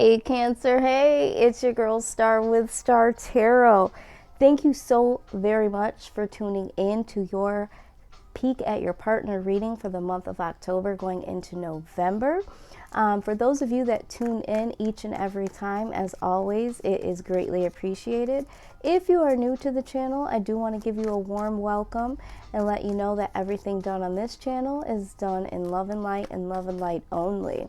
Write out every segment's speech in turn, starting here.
Hey Cancer, hey, it's your girl Star with Star Tarot. Thank you so very much for tuning in to your peek at your partner reading for the month of October going into November. For those of you that tune in each and every time, as always, it is greatly appreciated. If you are new to the channel, I do want to give you a warm welcome and let you know that everything done on this channel is done in love and light only.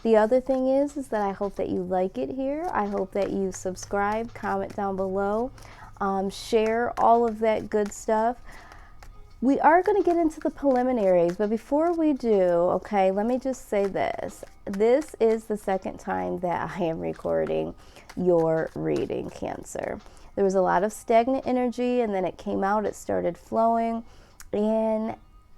The other thing is that I hope that you like it here. I hope that you subscribe, comment down below, share all of that good stuff. We are going to get into the preliminaries, but before we do, okay, let me just say this. This is the second time that I am recording your reading, Cancer. There was a lot of stagnant energy, and then it came out, it started flowing, and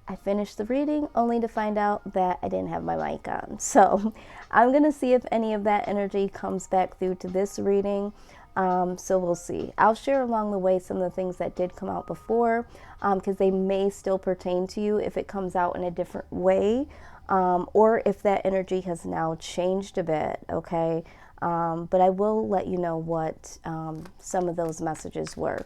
I finished the reading only to find out that I didn't have my mic on. So I'm going to see if any of that energy comes back through to this reading. So we'll see. I'll share along the way some of the things that did come out before, because they may still pertain to you if it comes out in a different way, or if that energy has now changed a bit, okay? But I will let you know what some of those messages were.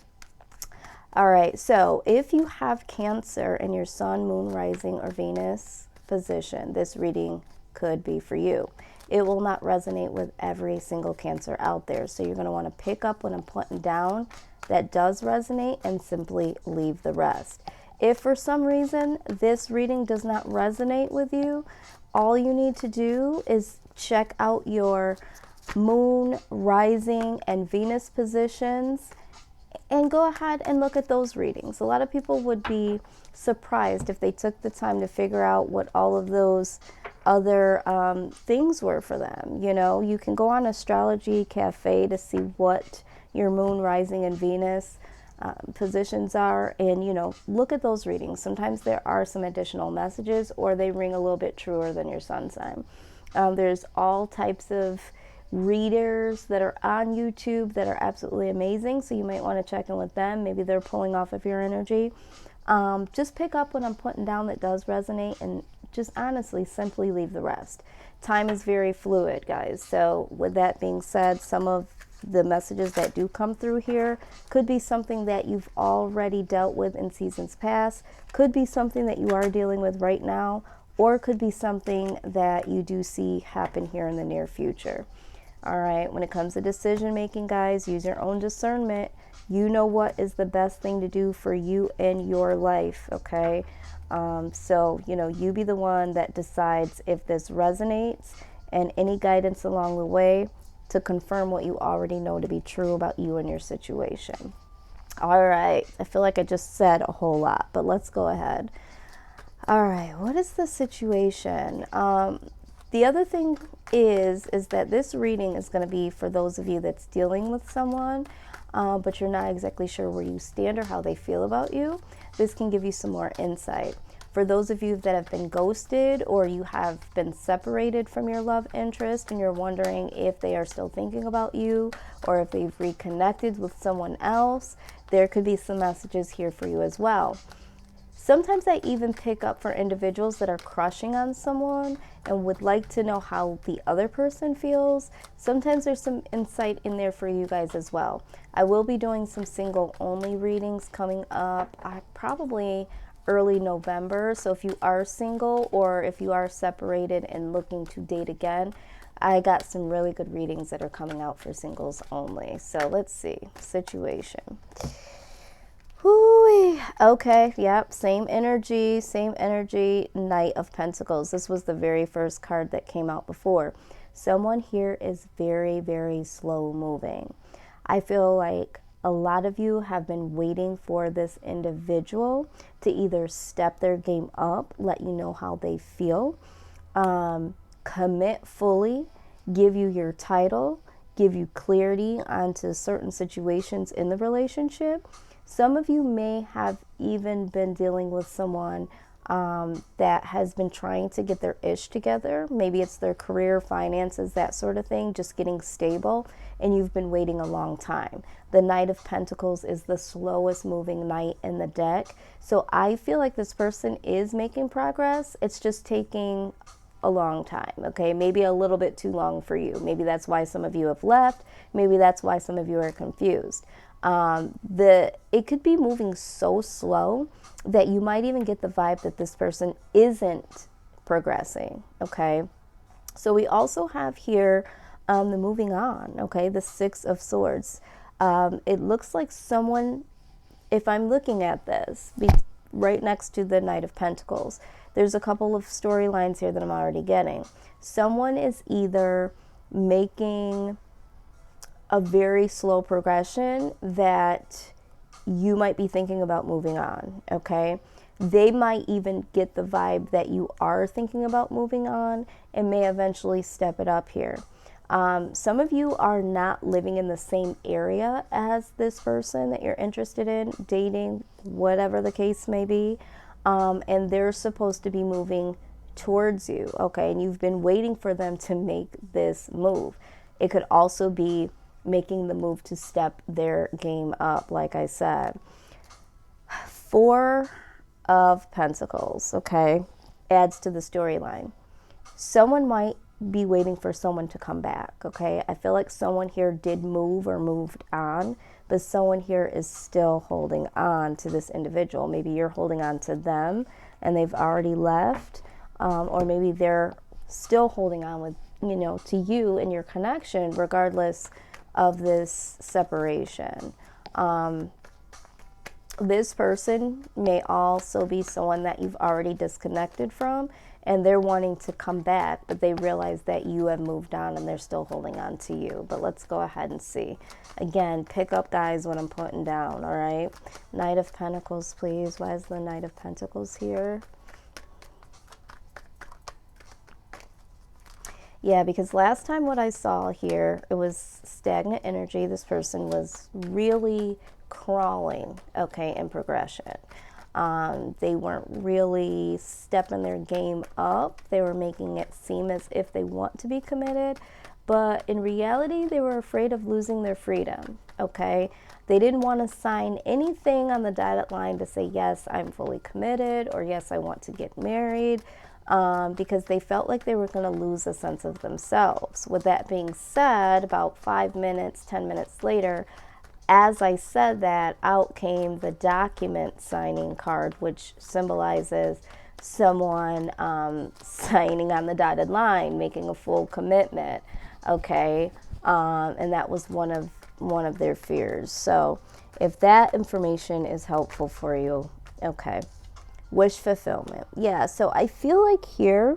All right, so if you have Cancer in your Sun, Moon, Rising, or Venus position, this reading could be for you. It will not resonate with every single Cancer out there, so you're going to want to pick up what I'm putting down that does resonate and simply leave the rest. If for some reason this reading does not resonate with you, all you need to do is check out your Moon, Rising, and Venus positions and go ahead and look at those readings. A lot of people would be surprised if they took the time to figure out what all of those other things were for them. You know, you can go on Astrology Cafe to see what your Moon, Rising, and Venus positions are, and, you know, look at those readings. Sometimes there are some additional messages, or they ring a little bit truer than your sun sign. There's all types of readers that are on YouTube that are absolutely amazing, so you might want to check in with them. Maybe they're pulling off of your energy. Just pick up what I'm putting down that does resonate, and just honestly simply leave the rest. Time is very fluid, guys. So with that being said, some of the messages that do come through here could be something that you've already dealt with in seasons past, could be something that you are dealing with right now, or could be something that you do see happen here in the near future. All right, when it comes to decision making, guys, use your own discernment. You know what is the best thing to do for you in your life, okay? So, you know, you be the one that decides if this resonates, and any guidance along the way to confirm what you already know to be true about you and your situation. All right, I feel like I just said a whole lot, but let's go ahead. All right, what is the situation? The other thing is that this reading is going to be for those of you that's dealing with someone, but you're not exactly sure where you stand or how they feel about you. This can give you some more insight. For those of you that have been ghosted, or you have been separated from your love interest and you're wondering if they are still thinking about you or if they've reconnected with someone else, there could be some messages here for you as well. Sometimes I even pick up for individuals that are crushing on someone and would like to know how the other person feels. Sometimes there's some insight in there for you guys as well. I will be doing some single only readings coming up, probably early November. So if you are single or if you are separated and looking to date again, I got some really good readings that are coming out for singles only. So let's see. Situation. Whoo-wee. Okay, yep, same energy, Knight of Pentacles. This was the very first card that came out before. Someone here is very, very slow moving. I feel like a lot of you have been waiting for this individual to either step their game up, let you know how they feel, commit fully, give you your title, give you clarity onto certain situations in the relationship. Some of you may have even been dealing with someone that has been trying to get their ish together. Maybe it's their career, finances, that sort of thing, just getting stable, and you've been waiting a long time. The Knight of Pentacles is the slowest moving knight in the deck. So I feel like this person is making progress. It's just taking a long time, okay? Maybe a little bit too long for you. Maybe that's why some of you have left. Maybe that's why some of you are confused. It could be moving so slow that you might even get the vibe that this person isn't progressing, okay? So we also have here the moving on, okay? The Six of Swords. It looks like someone, if I'm looking at this, right next to the Knight of Pentacles, there's a couple of storylines here that I'm already getting. Someone is either making a very slow progression that you might be thinking about moving on, okay? They might even get the vibe that you are thinking about moving on and may eventually step it up here. Some of you are not living in the same area as this person that you're interested in, dating, whatever the case may be, and they're supposed to be moving towards you, okay? And you've been waiting for them to make this move. It could also be making the move to step their game up, like I said. Four of Pentacles, okay, adds to the storyline. Someone might be waiting for someone to come back, okay? I feel like someone here did move or moved on, but someone here is still holding on to this individual. Maybe you're holding on to them and they've already left, or maybe they're still holding on with, to you and your connection regardless of this separation. This person may also be someone that you've already disconnected from, and they're wanting to come back, but they realize that you have moved on and they're still holding on to you. But let's go ahead and see. Again, pick up, guys, what I'm putting down, all right? Knight of Pentacles, please. Why is the Knight of Pentacles here? Yeah, because last time what I saw here, it was stagnant energy. This person was really crawling, okay, in progression. They weren't really stepping their game up. They were making it seem as if they want to be committed, but in reality, they were afraid of losing their freedom, okay? They didn't want to sign anything on the dotted line to say, yes, I'm fully committed, or yes, I want to get married, because they felt like they were going to lose a sense of themselves. With that being said, about 5 minutes, 10 minutes later, as I said that, out came the document signing card, which symbolizes someone signing on the dotted line, making a full commitment, okay? And that was one of their fears. So if that information is helpful for you, okay. Wish fulfillment. Yeah, so I feel like here,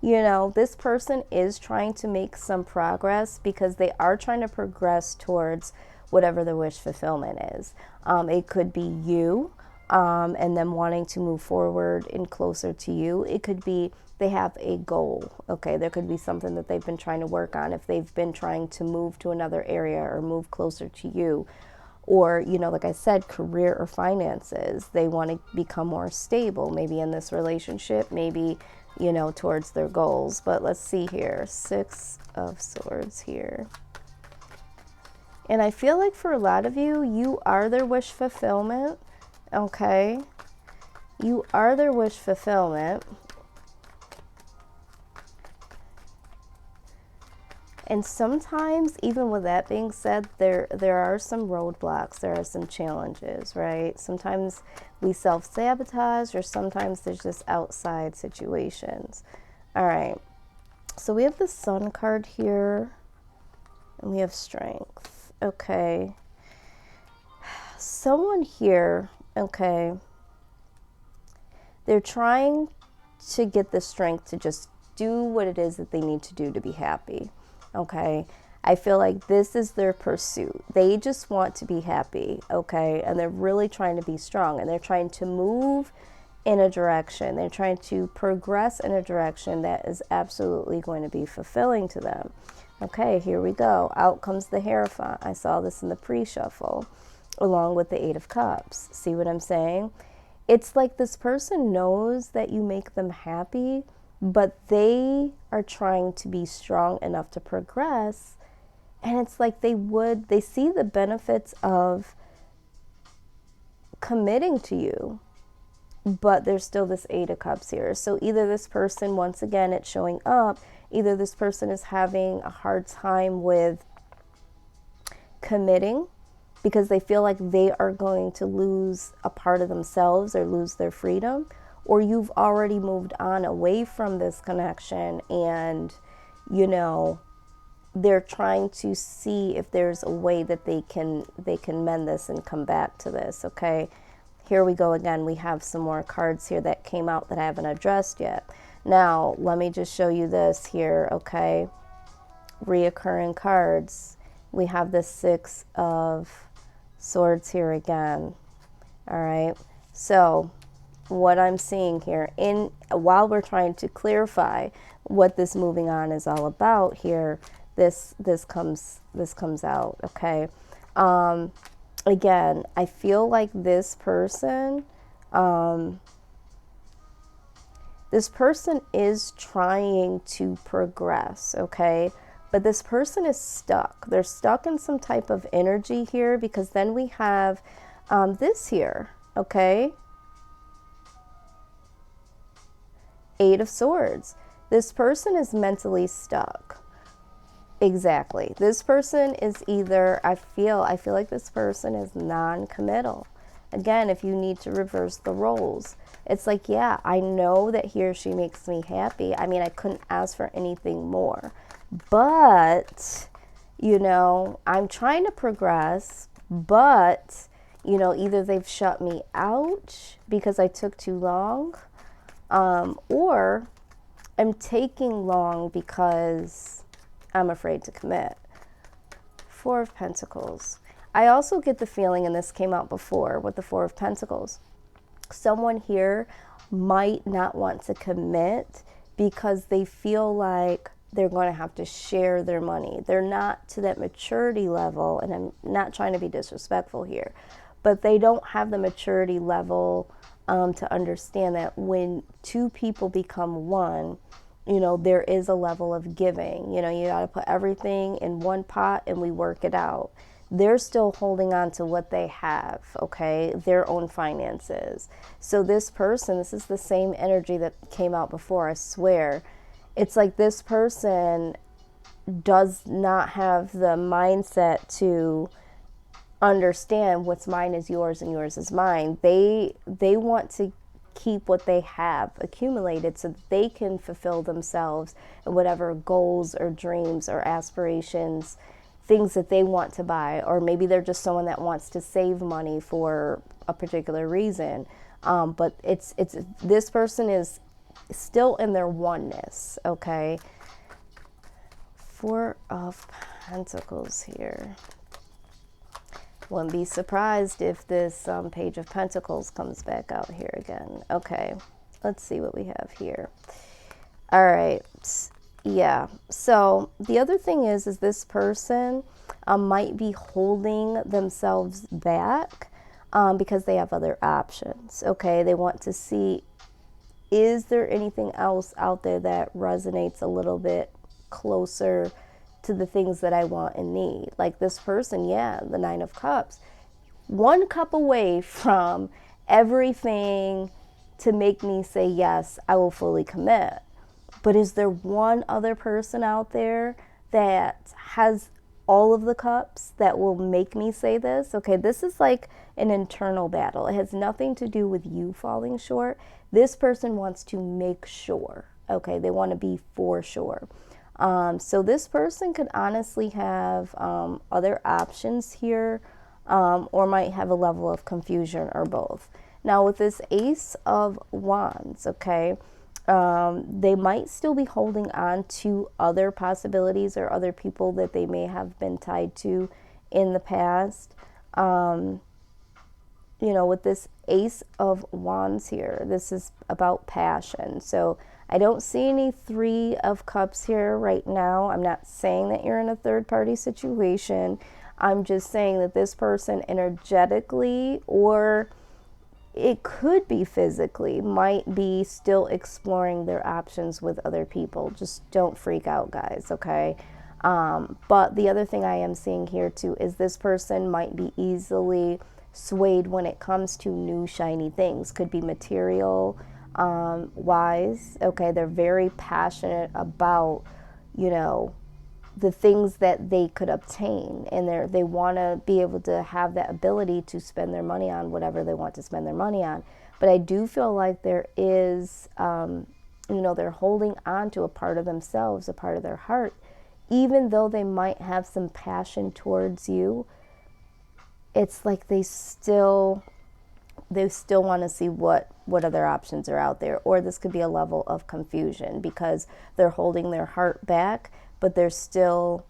this person is trying to make some progress because they are trying to progress towards whatever the wish fulfillment is. It could be you and them wanting to move forward and closer to you. It could be they have a goal, okay? There could be something that they've been trying to work on. If they've been trying to move to another area or move closer to you, or, like I said, career or finances, they want to become more stable, maybe in this relationship, maybe, towards their goals. But let's see here, Six of Swords here. And I feel like for a lot of you, you are their wish fulfillment, okay? You are their wish fulfillment. And sometimes, even with that being said, there are some roadblocks, there are some challenges, right? Sometimes we self-sabotage, or sometimes there's just outside situations. All right, so we have the Sun card here, and we have Strength, okay? Someone here, okay, they're trying to get the strength to just do what it is that they need to do to be happy. Okay, I feel like this is their pursuit. They just want to be happy, okay? And they're really trying to be strong, and they're trying to move in a direction. They're trying to progress in a direction that is absolutely going to be fulfilling to them. Okay, here we go. Out comes the Hierophant. I saw this in the pre-shuffle, along with the Eight of Cups. See what I'm saying? It's like this person knows that you make them happy, but they are trying to be strong enough to progress. And it's like they see the benefits of committing to you, but there's still this Eight of Cups here. So either this person, once again, it's showing up, either this person is having a hard time with committing because they feel like they are going to lose a part of themselves or lose their freedom, or you've already moved on away from this connection and, you know, they're trying to see if there's a way that they can mend this and come back to this. Okay, here we go again. We have some more cards here that came out that I haven't addressed yet. Now let me just show you this here. Okay, reoccurring cards. We have the Six of Swords here again. All right, so what I'm seeing here, while we're trying to clarify what this moving on is all about here, this comes out. Okay, again, I feel like this person is trying to progress. Okay, but this person is stuck. They're stuck in some type of energy here, because then we have this here. Okay, Eight of Swords. This person is mentally stuck. Exactly. This person is either, I feel like this person is non-committal. Again, if you need to reverse the roles, it's like, yeah, I know that he or she makes me happy. I mean, I couldn't ask for anything more. But, you know, I'm trying to progress, but, you know, either they've shut me out because I took too long, or I'm taking long because I'm afraid to commit. Four of Pentacles. I also get the feeling, and this came out before with the Four of Pentacles, someone here might not want to commit because they feel like they're going to have to share their money. They're not to that maturity level, and I'm not trying to be disrespectful here, but they don't have the maturity level to understand that when two people become one, you know, there is a level of giving. You know, you got to put everything in one pot and we work it out. They're still holding on to what they have, okay, their own finances. So this person, this is the same energy that came out before, I swear. It's like this person does not have the mindset to understand what's mine is yours and yours is mine. They want to keep what they have accumulated so that they can fulfill themselves and whatever goals or dreams or aspirations, things that they want to buy. Or maybe they're just someone that wants to save money for a particular reason. But it's this person is still in their oneness. Okay, Four of Pentacles here. Wouldn't be surprised if this Page of Pentacles comes back out here again. Okay, let's see what we have here. All right, yeah. So the other thing is this person might be holding themselves back because they have other options. Okay, they want to see, is there anything else out there that resonates a little bit closer to the things that I want and need? Like this person, yeah, the Nine of Cups, one cup away from everything to make me say, yes, I will fully commit. But is there one other person out there that has all of the cups that will make me say this? Okay, this is like an internal battle. It has nothing to do with you falling short. This person wants to make sure. Okay, they want to be for sure. So this person could honestly have other options here, or might have a level of confusion, or both. Now with this Ace of Wands, okay, they might still be holding on to other possibilities or other people that they may have been tied to in the past. You know, with this Ace of Wands here, this is about passion. So I don't see any Three of Cups here right now. I'm not saying that you're in a third-party situation. I'm just saying that this person energetically, or it could be physically, might be still exploring their options with other people. Just don't freak out, guys, okay? But the other thing I am seeing here too is this person might be easily swayed when it comes to new shiny things. Could be material wise. Okay, they're very passionate about, you know, the things that they could obtain, and they want to be able to have that ability to spend their money on whatever they want to spend their money on. But I do feel like there is, you know, they're holding on to a part of themselves, a part of their heart, even though they might have some passion towards you. It's like they still want to see what other options are out there. Or this could be a level of confusion because they're holding their heart back, but they're still,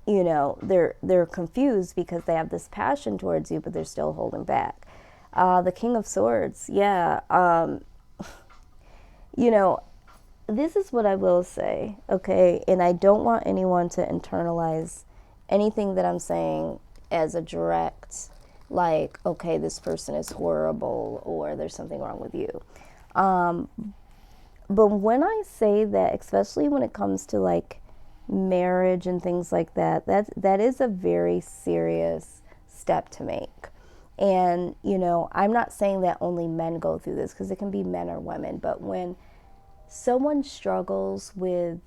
you know, they're confused because they have this passion towards you, but they're still holding back. The King of Swords, yeah. You know, this is what I will say, okay? And I don't want anyone to internalize anything that I'm saying as a direct, like, okay, this person is horrible or there's something wrong with you. But when I say that, especially when it comes to like marriage and things like that, that is a very serious step to make. And, you know, I'm not saying that only men go through this, because it can be men or women, but when someone struggles with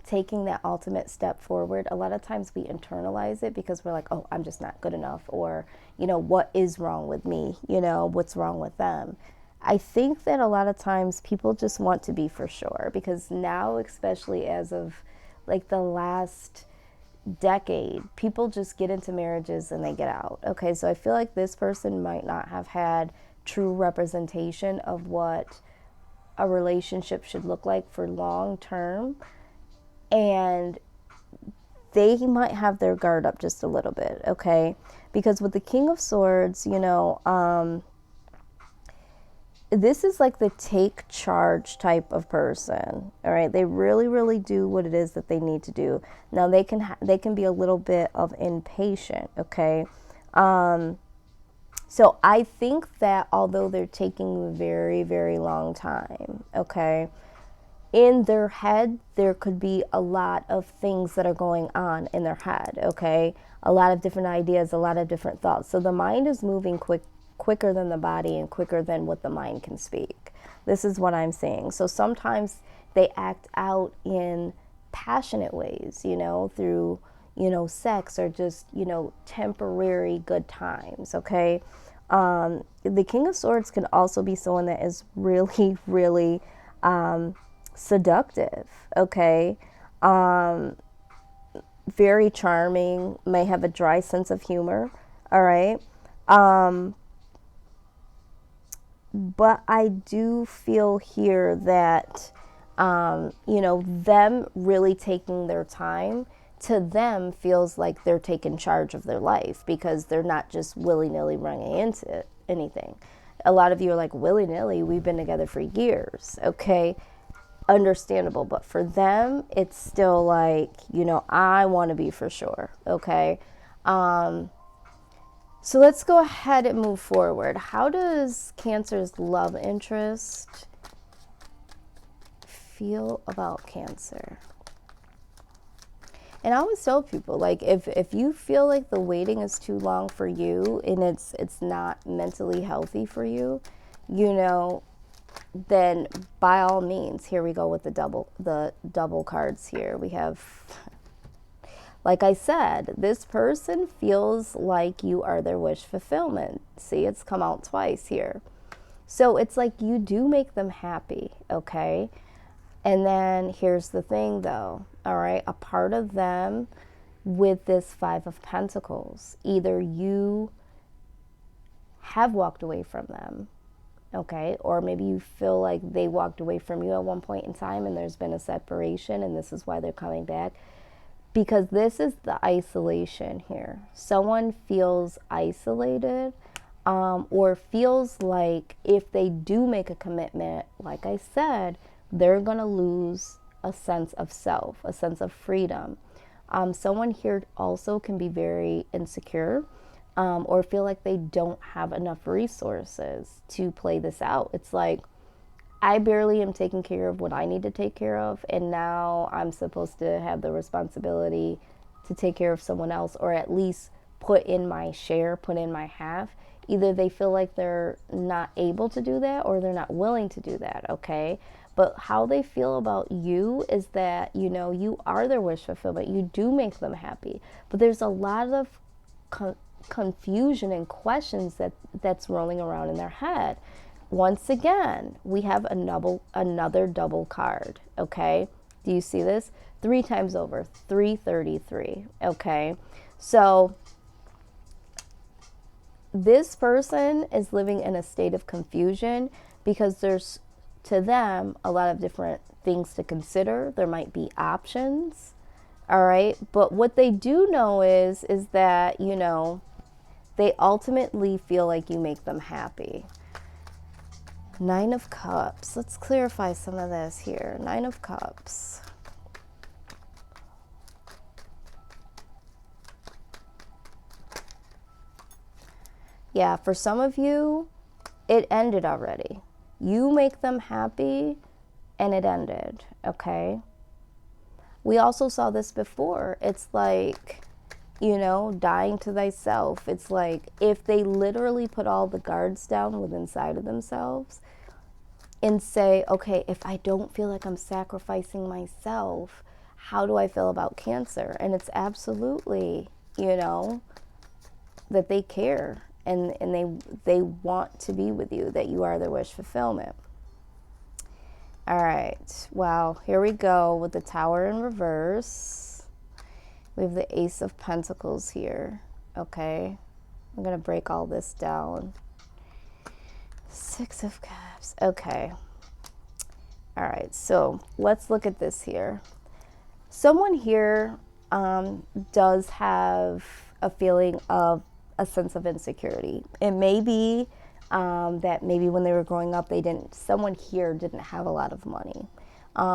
taking that ultimate step forward, a lot of times we internalize it because we're like, oh, I'm just not good enough, or, you know, what is wrong with me? You know, what's wrong with them? I think that a lot of times people just want to be for sure, because now, especially as of like the last decade, people just get into marriages and they get out. Okay, so I feel like this person might not have had true representation of what a relationship should look like for long term, and they might have their guard up just a little bit. Okay, because with the King of Swords, you know, this is like the take charge type of person. All right, they really do what it is that they need to do. Now they can be a little bit of impatient. Okay, so I think that although they're taking a very long time, okay, in their head there could be a lot of things that are going on in their head. Okay, a lot of different ideas, a lot of different thoughts. So the mind is moving quicker than the body and quicker than what the mind can speak. This is what I'm saying. So sometimes they act out in passionate ways, you know, through, you know, sex or just, you know, temporary good times. Okay, the King of Swords can also be someone that is really seductive. Okay, very charming, may have a dry sense of humor. All right, but I do feel here that, you know, them really taking their time, to them feels like they're taking charge of their life, because they're not just willy-nilly running into anything. A lot of you are like, willy-nilly? We've been together for years. Okay, understandable. But for them, it's still like, you know, I want to be for sure. Okay, so let's go ahead and move forward. How does Cancer's love interest feel about Cancer? And I always tell people, like, if you feel like the waiting is too long for you and it's not mentally healthy for you, you know, then by all means, here we go with the double cards here. We have, like I said, this person feels like you are their wish fulfillment. See, it's come out twice here. So it's like you do make them happy, okay? And then here's the thing though, all right? A part of them with this Five of Pentacles, either you have walked away from them, okay? Or maybe you feel like they walked away from you at one point in time and there's been a separation and this is why they're coming back. Because this is the isolation here. Someone feels isolated, or feels like if they do make a commitment, like I said, they're going to lose a sense of self, a sense of freedom. Someone here also can be very insecure, or feel like they don't have enough resources to play this out. It's like, I barely am taking care of what I need to take care of, and now I'm supposed to have the responsibility to take care of someone else, or at least put in my share, put in my half. Either they feel like they're not able to do that or they're not willing to do that, okay? But how they feel about you is that, you know, you are their wish fulfillment. You do make them happy. But there's a lot of confusion and questions that's rolling around in their head. Once again, we have another double card, okay? Do you see this? 3 times over, 333, okay? So this person is living in a state of confusion because there's, to them, a lot of different things to consider. There might be options, all right? But what they do know is that, you know, they ultimately feel like you make them happy. 9 of Cups. Let's clarify some of this here. 9 of Cups. Yeah, for some of you, it ended already. You make them happy and it ended, okay? We also saw this before. It's like, you know, dying to thyself. It's like if they literally put all the guards down within inside of themselves and say, okay, if I don't feel like I'm sacrificing myself, how do I feel about Cancer? And it's absolutely, you know, that they care and they want to be with you, that you are their wish fulfillment. All right, wow, here we go with the Tower in reverse. We have the Ace of Pentacles here, okay? I'm gonna break all this down. 6 of Cups, okay. All right, so let's look at this here. Someone here does have a feeling of a sense of insecurity. It may be that maybe when they were growing up, someone here didn't have a lot of money.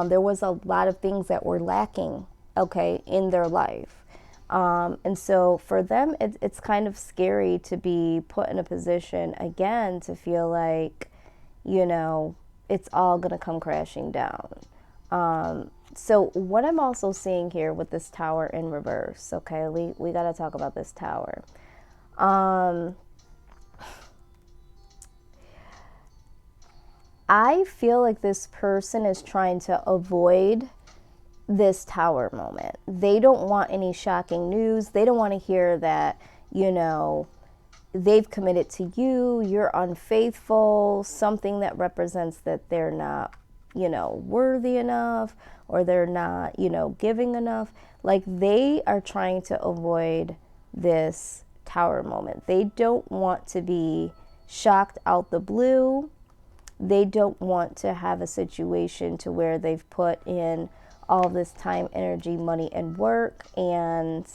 There was a lot of things that were lacking, okay, in their life. And so for them, it's kind of scary to be put in a position again to feel like, you know, it's all going to come crashing down. So what I'm also seeing here with this Tower in reverse, okay, we got to talk about this Tower. I feel like this person is trying to avoid this Tower moment. They don't want any shocking news. They don't want to hear that, you know, they've committed to you, you're unfaithful, something that represents that they're not, you know, worthy enough or they're not, you know, giving enough. Like they are trying to avoid this Tower moment. They don't want to be shocked out the blue. They don't want to have a situation to where they've put in all this time, energy, money, and work and,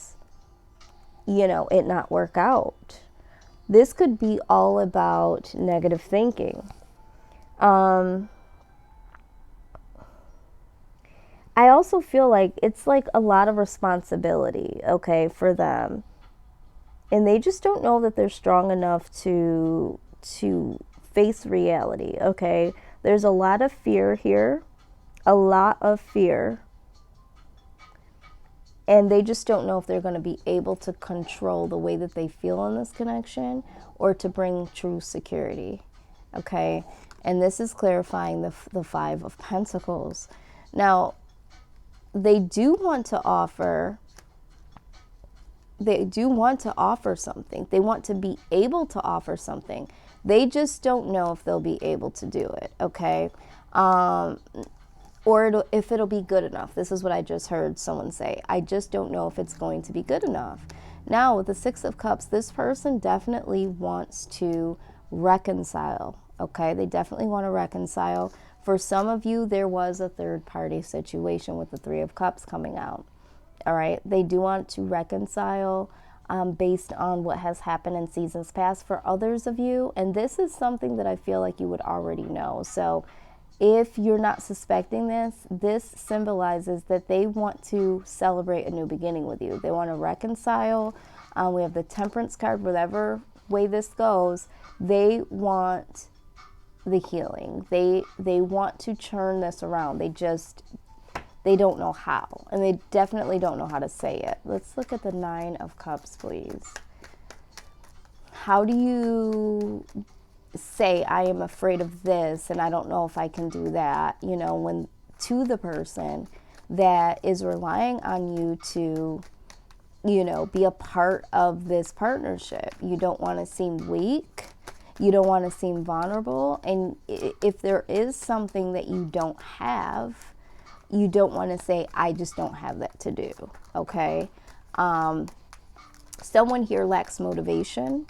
you know, it not work out. This could be all about negative thinking. I also feel like it's like a lot of responsibility, okay, for them. And they just don't know that they're strong enough to face reality, okay? There's a lot of fear here, a lot of fear. And they just don't know if they're going to be able to control the way that they feel in this connection or to bring true security, okay? And this is clarifying the 5 of Pentacles. Now, they do want to offer something. They want to be able to offer something. They just don't know if they'll be able to do it, okay? Or if it'll be good enough. This is what I just heard someone say. I just don't know if it's going to be good enough. Now, with the 6 of Cups, this person definitely wants to reconcile, okay? They definitely want to reconcile. For some of you, there was a third-party situation with the 3 of Cups coming out, all right? They do want to reconcile based on what has happened in seasons past. For others of you, and this is something that I feel like you would already know. So if you're not suspecting this, this symbolizes that they want to celebrate a new beginning with you. They want to reconcile. We have the Temperance card. Whatever way this goes, they want the healing. They want to turn this around. They don't know how. And they definitely don't know how to say it. Let's look at the 9 of Cups, please. how do you say, I am afraid of this and I don't know if I can do that, you know, when to the person that is relying on you to, you know, be a part of this partnership. You don't want to seem weak. You don't want to seem vulnerable. And if there is something that you don't have, you don't want to say, I just don't have that to do. Okay. Someone here lacks motivation.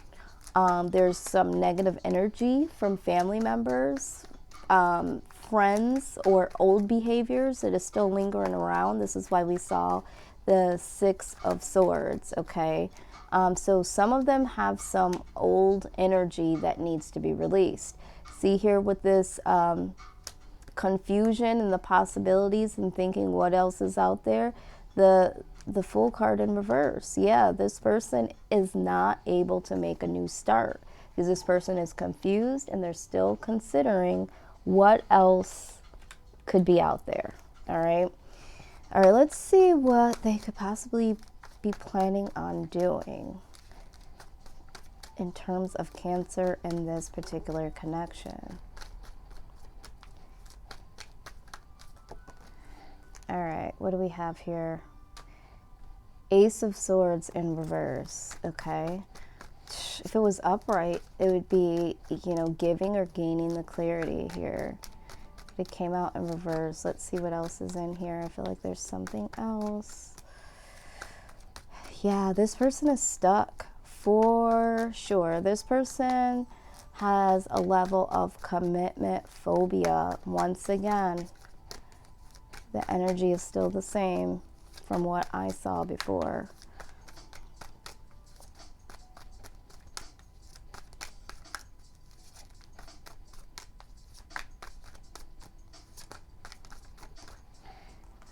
There's some negative energy from family members, friends, or old behaviors that is still lingering around. This is why we saw the Six of Swords, okay? So some of them have some old energy that needs to be released. See here with this confusion and the possibilities and thinking what else is out there, the Fool card in reverse. Yeah, this person is not able to make a new start because this person is confused and they're still considering what else could be out there. All right. All right, let's see what they could possibly be planning on doing in terms of Cancer in this particular connection. All right, what do we have here? Ace of Swords in reverse, okay? If it was upright, it would be, you know, giving or gaining the clarity here. It came out in reverse. Let's see what else is in here. I feel like there's something else. Yeah, this person is stuck for sure. This person has a level of commitment phobia. Once again, the energy is still the same from what I saw before.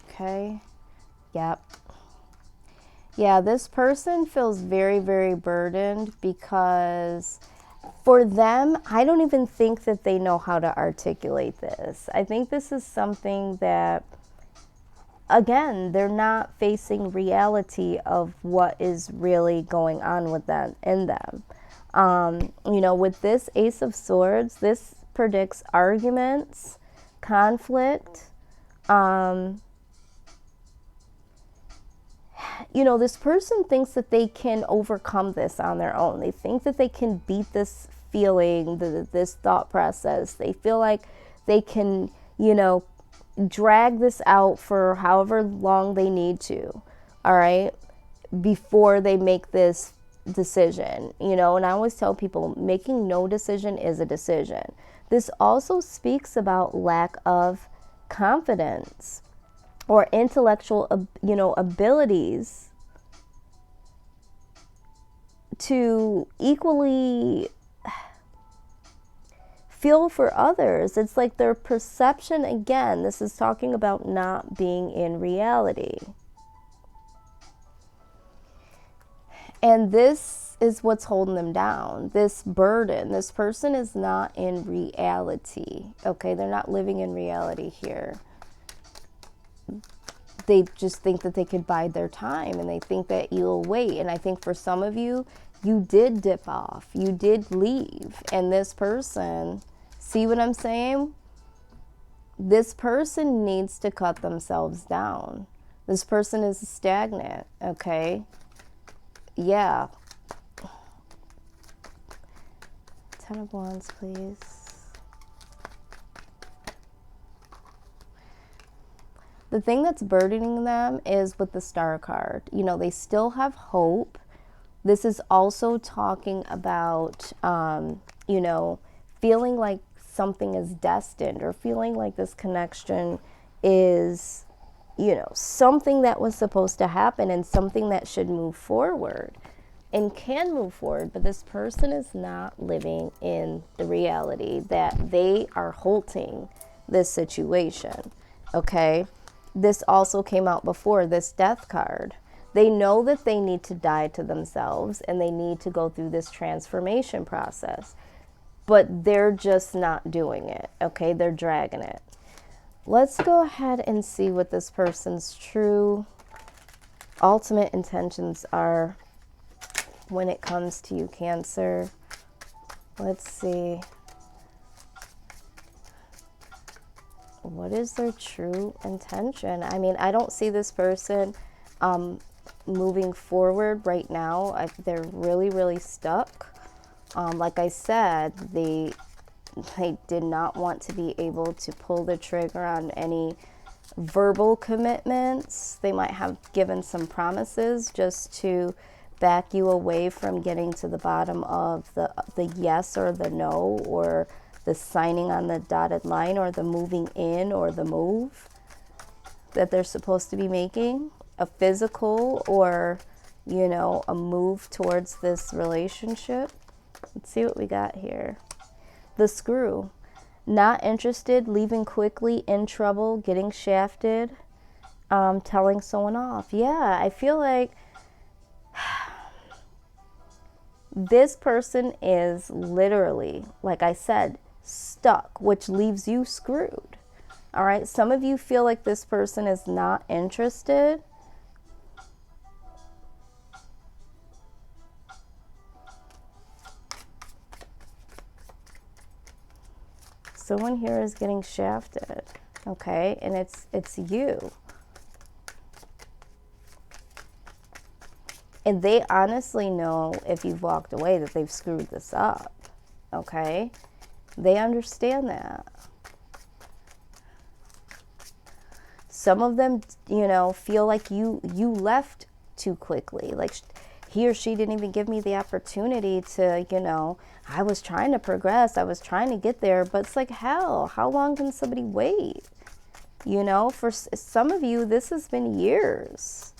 Okay. Yep. Yeah, this person feels very, very burdened because for them, I don't even think that they know how to articulate this. I think this is something that, again, they're not facing reality of what is really going on with them in them. You know, with this Ace of Swords, this predicts arguments, conflict. You know, this person thinks that they can overcome this on their own. They think that they can beat this feeling, this thought process. They feel like they can, you know, drag this out for however long they need to, all right, before they make this decision, you know. And I always tell people, making no decision is a decision. This also speaks about lack of confidence or intellectual, you know, abilities to equally feel for others. It's like their perception, again, this is talking about not being in reality. And this is what's holding them down, this burden. This person is not in reality, okay? They're not living in reality here. They just think that they could bide their time and they think that you'll wait. And I think for some of you, you did dip off, you did leave. And this person, see what I'm saying? This person needs to cut themselves down. This person is stagnant, okay? Yeah. 10 of Wands, please. The thing that's burdening them is with the Star card. You know, they still have hope. This is also talking about, you know, feeling like something is destined or feeling like this connection is, you know, something that was supposed to happen and something that should move forward and can move forward. But this person is not living in the reality that they are halting this situation, okay? This also came out before, this Death card. They know that they need to die to themselves and they need to go through this transformation process, but they're just not doing it, okay? They're dragging it. Let's go ahead and see what this person's true ultimate intentions are when it comes to you, Cancer. Let's see. What is their true intention? I mean, I don't see this person moving forward right now. They're really, really stuck. Like I said, they did not want to be able to pull the trigger on any verbal commitments. They might have given some promises just to back you away from getting to the bottom of the yes or the no, or the signing on the dotted line, or the moving in, or the move that they're supposed to be making, a physical or, you know, a move towards this relationship. Let's see what we got here. The Screw. Not interested, leaving quickly, in trouble, getting shafted, telling someone off. Yeah, I feel like this person is literally, like I said, stuck, which leaves you screwed. All right, some of you feel like this person is not interested. Someone here is getting shafted, okay, and it's you. And they honestly know, if you've walked away, that they've screwed this up, okay? They understand that. Some of them, you know, feel like you left too quickly. Like he or she didn't even give me the opportunity to, you know, I was trying to progress. I was trying to get there. But it's like, hell, how long can somebody wait? You know, for some of you, this has been years.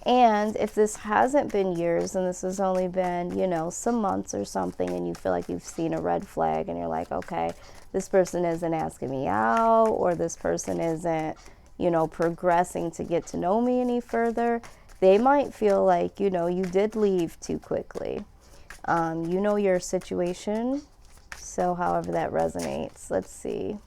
And if this hasn't been years, and this has only been, you know, some months or something, and you feel like you've seen a red flag and you're like, okay, this person isn't asking me out, or this person isn't, you know, progressing to get to know me any further, they might feel like, you know, you did leave too quickly. You know your situation, so however that resonates. Let's see.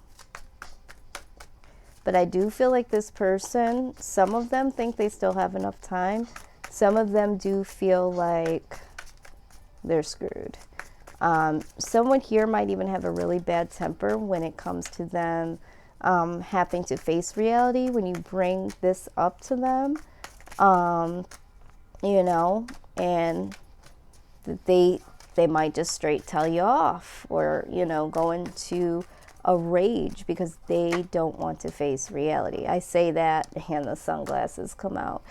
But I do feel like this person, some of them think they still have enough time. Some of them do feel like they're screwed. Someone here might even have a really bad temper when it comes to them having to face reality. When you bring this up to them, you know, and they might just straight tell you off, or, you know, go into a rage because they don't want to face reality. I say that and the sunglasses come out.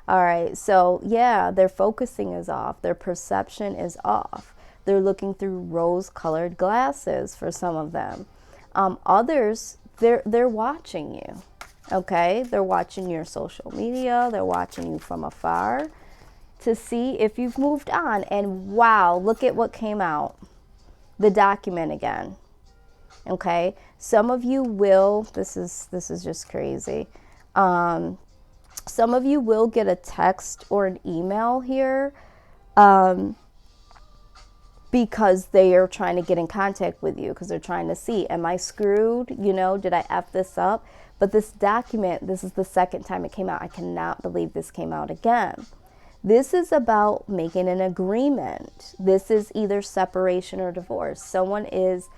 All right, so yeah, their focusing is off. Their perception is off. They're looking through rose-colored glasses for some of them. Others, they're watching you, okay? They're watching your social media. They're watching you from afar to see if you've moved on. And wow, look at what came out. The document again. Okay, some of you will, this is just crazy. Some of you will get a text or an email here because they are trying to get in contact with you, because they're trying to see, am I screwed? You know, did I F this up? But this document, this is the second time it came out. I cannot believe this came out again. This is about making an agreement. This is either separation or divorce. Someone is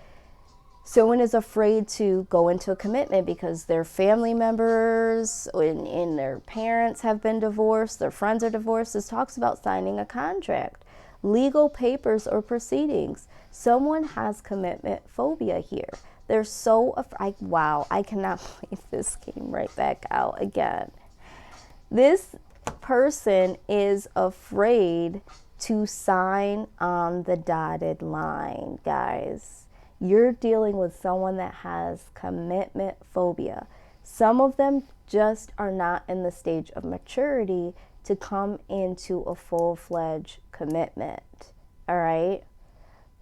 afraid to go into a commitment because their family members and their parents have been divorced, their friends are divorced. This talks about signing a contract, legal papers or proceedings. Someone has commitment phobia here. They're so afraid. Wow, I cannot believe this came right back out again. This person is afraid to sign on the dotted line, guys. You're dealing with someone that has commitment phobia. Some of them just are not in the stage of maturity to come into a full-fledged commitment, all right?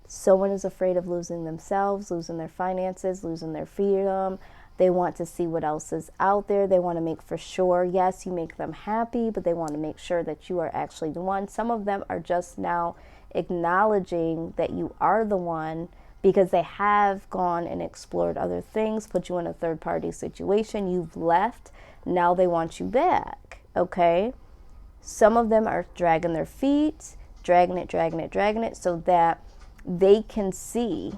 Someone is afraid of losing themselves, losing their finances, losing their freedom. They want to see what else is out there. They want to make for sure, yes, you make them happy, but they want to make sure that you are actually the one. Some of them are just now acknowledging that you are the one, because they have gone and explored other things, put you in a third-party situation, you've left, now they want you back, okay? Some of them are dragging their feet, dragging it, so that they can see,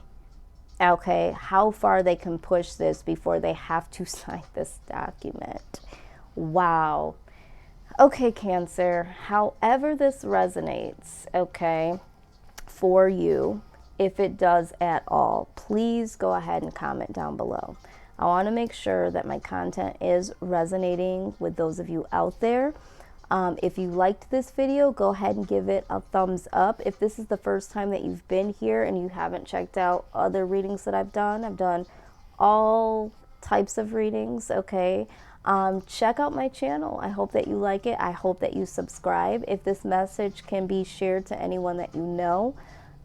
okay, how far they can push this before they have to sign this document. Wow. Okay, Cancer, however this resonates, okay, for you, if it does at all, please go ahead and comment down below. I want to make sure that my content is resonating with those of you out there. If you liked this video, go ahead and give it a thumbs up. If this is the first time that you've been here and you haven't checked out other readings that I've done all types of readings, okay? Check out my channel. I hope that you like it. I hope that you subscribe. If this message can be shared to anyone that you know,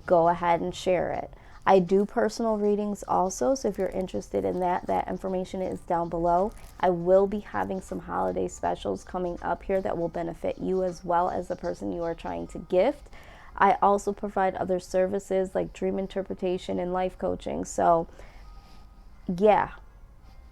go ahead and share it. I do personal readings also, so if you're interested in that, that information is down below. I will be having some holiday specials coming up here that will benefit you as well as the person you are trying to gift. I also provide other services like dream interpretation and life coaching. So yeah,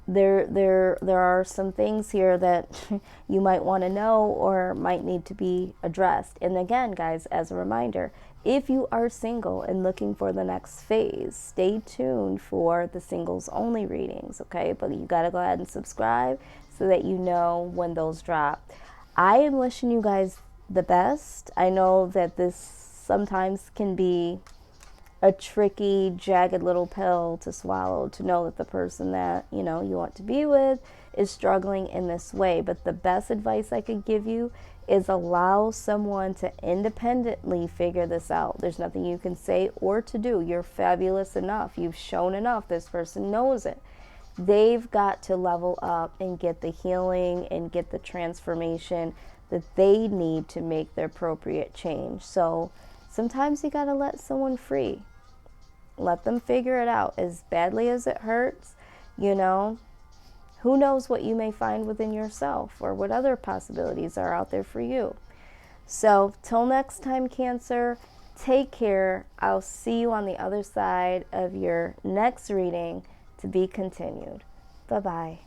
there are some things here that you might want to know or might need to be addressed. And again, guys, as a reminder, if you are single and looking for the next phase, stay tuned for the singles only readings, okay? But you got to go ahead and subscribe so that you know when those drop. I am wishing you guys the best. I know that this sometimes can be a tricky, jagged little pill to swallow, to know that the person that, you know, you want to be with is struggling in this way. But the best advice I could give you is allow someone to independently figure this out. There's nothing you can say or to do. You're fabulous enough. You've shown enough. This person knows it. They've got to level up and get the healing and get the transformation that they need to make the appropriate change. So sometimes you got to let someone free. Let them figure it out. As badly as it hurts, you know, who knows what you may find within yourself or what other possibilities are out there for you. So till next time, Cancer, take care. I'll see you on the other side of your next reading, to be continued. Bye-bye.